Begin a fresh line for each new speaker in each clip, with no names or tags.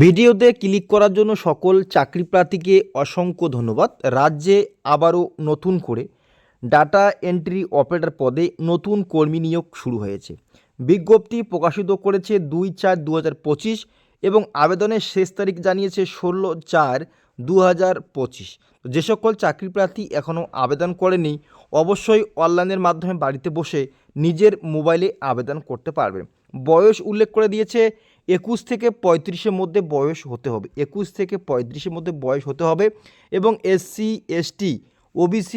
ভিডিওতে ক্লিক করার জন্য সকল চাকরি প্রার্থীকে অসংখ্য ধন্যবাদ। রাজ্যে আবারও নতুন করে ডাটা এন্ট্রি অপারেটর পদে নতুন কর্মী নিয়োগ শুরু হয়েছে। বিজ্ঞপ্তি প্রকাশিত করেছে 2/4/2025 এবং আবেদনের শেষ তারিখ জানিয়েছে 16/4/2025। যে সকল চাকরি প্রার্থী এখনও আবেদন করেনি অবশ্যই অনলাইনের মাধ্যমে বাড়িতে বসে নিজের মোবাইলে আবেদন করতে পারবেন। বয়স উল্লেখ করে দিয়েছে 21 থেকে 35-এর মধ্যে বয়স হতে হবে, 21 থেকে 35-এর মধ্যে বয়স হতে হবে এবং SC ST OBC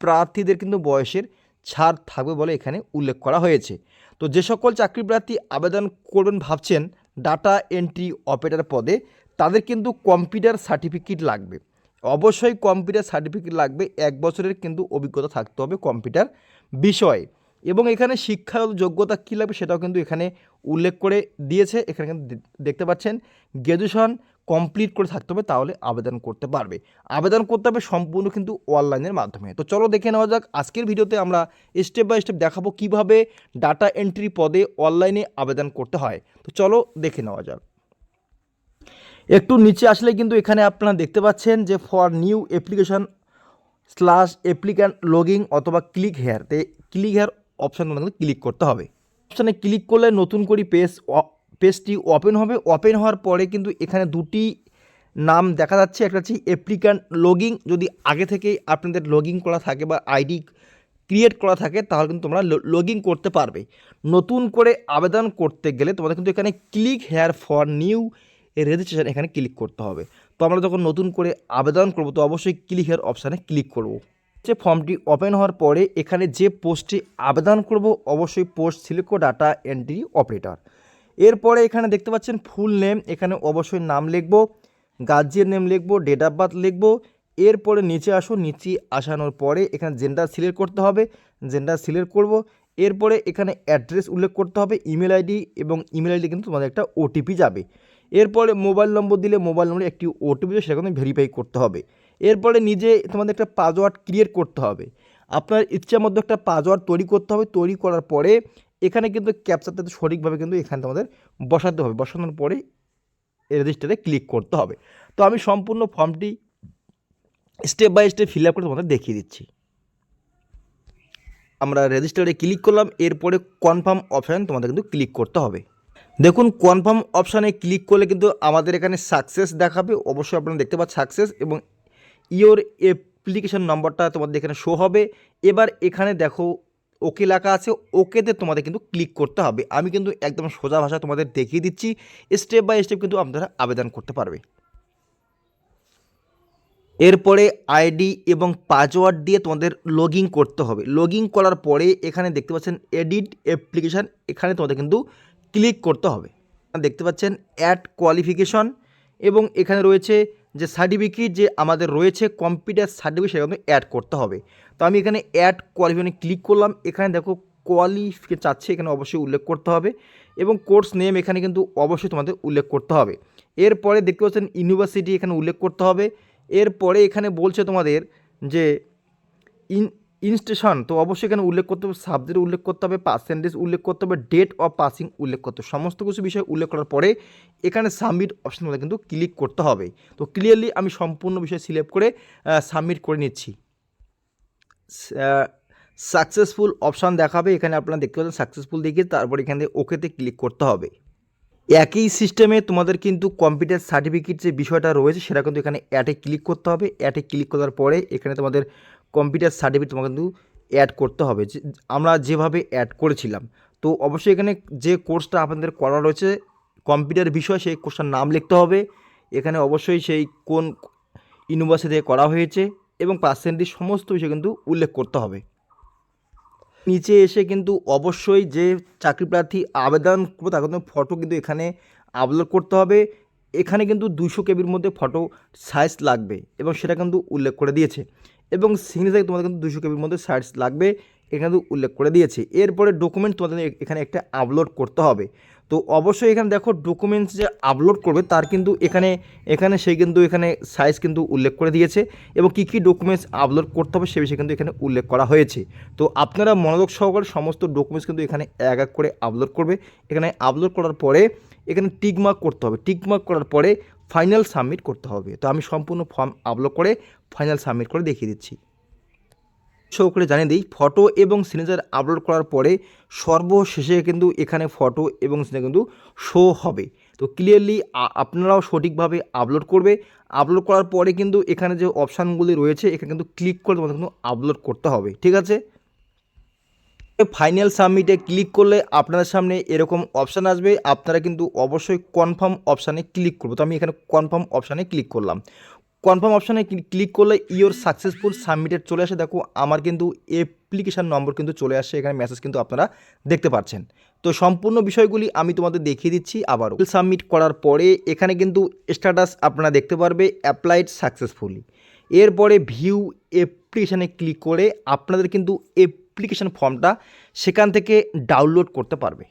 প্রার্থীদের কিন্তু বয়সের ছাড় থাকবে বলে এখানে উল্লেখ করা হয়েছে। তো যে সকল চাকরি প্রার্থী আবেদন করবেন ভাবছেন ডাটা এন্ট্রি অপারেটর পদে, তাদের কিন্তু কম্পিউটার সার্টিফিকেট লাগবে। অবশ্যই কম্পিউটার সার্টিফিকেট লাগবে, 1 বছরের কিন্তু অভিজ্ঞতা থাকতে হবে কম্পিউটার বিষয়ে। এবং এখানে শিক্ষাগত যোগ্যতা কী লাগবে সেটাও কিন্তু এখানে উল্লেখ করে দিয়েছে। এখানে কিন্তু দেখতে পাচ্ছেন গ্র্যাজুয়েশন কমপ্লিট করে থাকতে হবে, তাহলে আবেদন করতে পারবে। আবেদন করতে হবে সম্পূর্ণ কিন্তু অনলাইনের মাধ্যমে। তো চলো দেখে নেওয়া যাক। আজকের ভিডিওতে আমরা স্টেপ বাই স্টেপ দেখাবো কিভাবে ডাটা এন্ট্রি পদে অনলাইনে আবেদন করতে হয়। তো চলো দেখে নেওয়া যাক। একটু নিচে আসলে কিন্তু এখানে আপনারা দেখতে পাচ্ছেন যে for new application /applicant logging অথবা ক্লিক হেয়ার, তে ক্লিক হেয়ার অপশান কিন্তু ক্লিক করতে হবে। অপশানে ক্লিক করলে নতুন করে পেজটি ওপেন হবে। ওপেন হওয়ার পরে কিন্তু এখানে দুটি নাম দেখা যাচ্ছে, একটা হচ্ছে অ্যাপ্লিক্যান্ট লগিং। যদি আগে থেকেই আপনাদের লগিং করা থাকে বা আইডি ক্রিয়েট করা থাকে তাহলে কিন্তু তোমরা লগিং করতে পারবে। নতুন করে আবেদন করতে গেলে তোমাদের কিন্তু এখানে click here for new registration এখানে ক্লিক করতে হবে। তো আমরা যখন নতুন করে আবেদন করব তো অবশ্যই ক্লিক হেয়ার অপশানে ক্লিক করব। যে ফর্মটি ওপেন হওয়ার পরে এখানে যে পোস্টে আবেদন করব অবশ্যই পোস্ট সিলেক্ট করব ডাটা এন্ট্রি অপারেটর। এরপরে এখানে দেখতে পাচ্ছেন ফুল নেম, এখানে অবশ্যই নাম লিখব, গার্জিয়ান নেম লিখব, ডেট অফ বার্থ লিখব। এরপরে নিচে আসো, নিচে আসানোর পরে এখানে জেন্ডার সিলেক্ট করতে হবে, জেন্ডার সিলেক্ট করব। এরপরে এখানে অ্যাড্রেস উল্লেখ করতে হবে, ইমেল আইডি, এবং ইমেল আইডি কিন্তু তোমাদের একটা ওটিপি যাবে। এরপরে মোবাইল নম্বর দিলে মোবাইল নম্বরে একটি ওটিপি সেটা কিন্তু ভেরিফাই করতে হবে। এরপরে নিজে তোমাদের একটা পাসওয়ার্ড ক্রিয়েট করতে হবে। আপনার ইচ্ছার মধ্যে একটা পাসওয়ার্ড তৈরি করতে হবে। তৈরি করার পরে এখানে কিন্তু ক্যাপচারটা সঠিকভাবে কিন্তু এখানে তোমাদের বসাতে হবে। বসানোর পরে রেজিস্টারে ক্লিক করতে হবে। তো আমি সম্পূর্ণ ফর্মটি step by step fill up করে তোমাদের দেখিয়ে দিচ্ছি। আমরা রেজিস্টারে ক্লিক করলাম, এরপরে কনফার্ম অপশান তোমাদের কিন্তু ক্লিক করতে হবে। দেখুন কনফার্ম অপশানে ক্লিক করলে কিন্তু আমাদের এখানে সাকসেস দেখাবে। অবশ্যই আপনারা দেখতে পাচ্ছেন সাকসেস, এবং ইওর অ্যাপ্লিকেশন নম্বরটা তোমাদের এখানে শো হবে। এবার এখানে দেখো ওকে লেখা আছে, ওকেতে তোমাদের কিন্তু ক্লিক করতে হবে। আমি কিন্তু একদম সোজা ভাষা তোমাদের দেখিয়ে দিচ্ছি, স্টেপ বাই স্টেপ কিন্তু আপনারা আবেদন করতে পারবে। এরপরে আইডি এবং পাসওয়ার্ড দিয়ে তোমাদের লগইন করতে হবে। লগইন করার পরে এখানে দেখতে পাচ্ছেন এডিট অ্যাপ্লিকেশান, এখানে তোমাদের কিন্তু ক্লিক করতে হবে। দেখতে পাচ্ছেন অ্যাড কোয়ালিফিকেশন, এবং এখানে রয়েছে যে সার্টিফিকেট যে আমাদের রয়েছে কম্পিউটার সার্টিফিকেট সেটা কিন্তু অ্যাড করতে হবে। তো আমি এখানে অ্যাড কোয়ালিফিকেশনে ক্লিক করলাম। এখানে দেখো কোয়ালিফিকেশন চাচ্ছে, এখানে অবশ্যই উল্লেখ করতে হবে, এবং কোর্স নেম এখানে কিন্তু অবশ্যই তোমাদের উল্লেখ করতে হবে। এরপরে দেখতে পাচ্ছেন ইউনিভার্সিটি এখানে উল্লেখ করতে হবে। এরপরে এখানে বলছে তোমাদের যে ইনস্টেশন, তো অবশ্যই এখানে উল্লেখ করতে হবে, সাবজেক্ট উল্লেখ করতে হবে, পার্সেন্টেজ উল্লেখ করতে হবে, ডেট অফ পাসিং উল্লেখ করতে হবে। সমস্ত কিছু বিষয় উল্লেখ করার পরে এখানে সাবমিট অপশন মধ্যে কিন্তু ক্লিক করতে হবে। তো ক্লিয়ারলি আমি সম্পূর্ণ বিষয় সিলেক্ট করে সাবমিট করে নিচ্ছি। সাকসেসফুল অপশান দেখাবে, এখানে আপনারা দেখতে পাচ্ছেন সাকসেসফুল দেখিয়ে তারপর এখানে ওকেতে ক্লিক করতে হবে। একই সিস্টেমে তোমাদের কিন্তু কম্পিউটার সার্টিফিকেট যে বিষয়টা রয়েছে সেটা কিন্তু এখানে অ্যাডে ক্লিক করতে হবে। অ্যাডে ক্লিক করার পরে এখানে তোমাদের কম্পিউটার সার্টিফিকেট তোমাকে কিন্তু অ্যাড করতে হবে, যে আমরা যেভাবে অ্যাড করেছিলাম। তো অবশ্যই এখানে যে কোর্সটা আপনাদের করা রয়েছে কম্পিউটার বিষয় সেই কোর্সটার নাম লিখতে হবে। এখানে অবশ্যই সেই কোন ইউনিভার্সিটি থেকে করা হয়েছে এবং পার্সেন্টেজ সমস্ত বিষয় কিন্তু উল্লেখ করতে হবে। নিচে এসে কিন্তু অবশ্যই যে চাকরি প্রার্থী আবেদন করবে তার কিন্তু ফটো কিন্তু এখানে আপলোড করতে হবে। এখানে কিন্তু 200 কেবির মধ্যে ফটো সাইজ লাগবে এবং সেটা কিন্তু উল্লেখ করে দিয়েছে, এবং সিগনেচার তোমাদের কিন্তু 200 কেবির মধ্যে সাইজ লাগবে, এখানে কিন্তু উল্লেখ করে দিয়েছে। এরপরে ডকুমেন্ট তোমাদের এখানে একটা আপলোড করতে হবে। তো অবশ্যই এখানে দেখো ডকুমেন্টস যে আপলোড করবে তার কিন্তু এখানে সেই কিন্তু এখানে সাইজ কিন্তু উল্লেখ করে দিয়েছে, এবং কী কী ডকুমেন্টস আপলোড করতে হবে সে বিষয়ে কিন্তু এখানে উল্লেখ করা হয়েছে। তো আপনারা মনোযোগ সহকারে সমস্ত ডকুমেন্টস কিন্তু এখানে এক এক করে আপলোড করবে। এখানে আপলোড করার পরে এখানে টিক মার্ক করতে হবে। টিক মার্ক করার পরে ফাইনাল সাবমিট করতে হবে। তো আমি সম্পূর্ণ ফর্ম আপলোড করে ফাইনাল সাবমিট করে দেখিয়ে দিচ্ছি। শো করে জানিয়ে দিই, ফটো এবং সিগনেচার আপলোড করার পরে সর্বশেষে কিন্তু এখানে ফটো এবং সিগনেচার কিন্তু শো হবে। তো ক্লিয়ারলি আপনারাও সঠিকভাবে আপলোড করবে। আপলোড করার পরে কিন্তু এখানে যে অপশানগুলি রয়েছে এখানে কিন্তু ক্লিক করে তোমাদের কিন্তু আপলোড করতে হবে, ঠিক আছে। ফাইনাল সাবমিটে ক্লিক করলে আপনাদের সামনে এরকম অপশান আসবে, আপনারা কিন্তু অবশ্যই কনফার্ম অপশানে ক্লিক করবো। তো আমি এখানে কনফার্ম অপশানে ক্লিক করলাম। কনফার্ম অপশানে ক্লিক করলে ইওর সাকসেসফুল সাবমিটেড চলে আসে। দেখো আমার কিন্তু অ্যাপ্লিকেশান নম্বর কিন্তু চলে আসছে, এখানে মেসেজ কিন্তু আপনারা দেখতে পাচ্ছেন। তো সম্পূর্ণ বিষয়গুলি আমি তোমাদের দেখিয়ে দিচ্ছি আবারও। সাবমিট করার পরে এখানে কিন্তু স্ট্যাটাস আপনারা দেখতে পারবে অ্যাপ্লাইড সাকসেসফুলি। এরপরে ভিউ অ্যাপ্লিকেশানে ক্লিক করে আপনাদের কিন্তু অ্যাপ্লিকেশান ফর্মটা সেখান থেকে ডাউনলোড করতে পারবে।